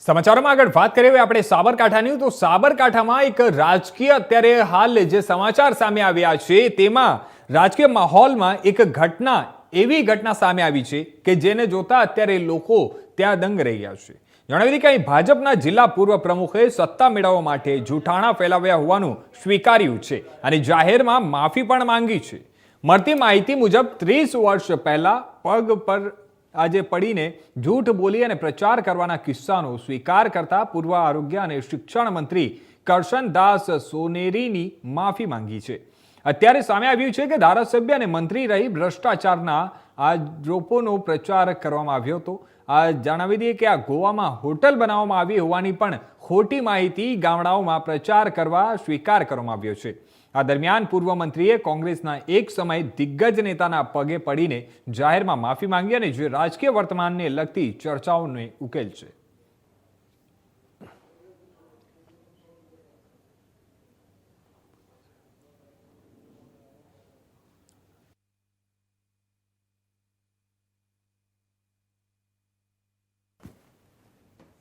સમાચારોમાં આગળ વાત કરીએ આપણે સાબરકાંઠાની તો સાબરકાંઠામાં એક રાજકીય અત્યારે હાલ જે સમાચાર સામે આવ્યા છે તેમાં રાજકીય માહોલમાં એક એવી ઘટના સામે આવી છે કે જેને જોતા અત્યારે લોકો ત્યાં દંગ રહી ગયા છે। જણાવી દઈએ કે ભાજપના જિલ્લા પૂર્વ પ્રમુખે સત્તા મેળવવા માટે જૂઠાણા ફેલાવ્યા હોવાનું સ્વીકાર્યું છે અને જાહેરમાં માફી પણ માંગી છે। મળતી માહિતી મુજબ 30 વર્ષ પહેલા પગ પર આજે પડીને જૂઠ બોલી અને પ્રચાર કરવાના કિસ્સાનો સ્વીકાર કરતા પૂર્વ આરોગ્ય અને શિક્ષણ મંત્રી કરશનદાસ સોનેરીની માફી માંગી છે। અત્યારે સામે આવ્યું છે કે ધારાસભ્ય અને મંત્રી રહી ભ્રષ્ટાચારના આરોપોનો પ્રચાર કરવામાં આવ્યો હતો। જણાવી દઈએ કે આ ગોવામાં હોટલ બનાવવામાં આવી હોવાની પણ ખોટી માહિતી ગામડાઓમાં પ્રચાર કરવા સ્વીકાર કરવામાં આવ્યો છે। આ દરમિયાન પૂર્વ મંત્રીએ કોંગ્રેસના એક સમય દિગ્ગજ નેતાના પગે પડીને જાહેરમાં માફી માંગી અને જે રાજકીય વર્તમાનને લગતી ચર્ચાઓને ઉકેલ છે।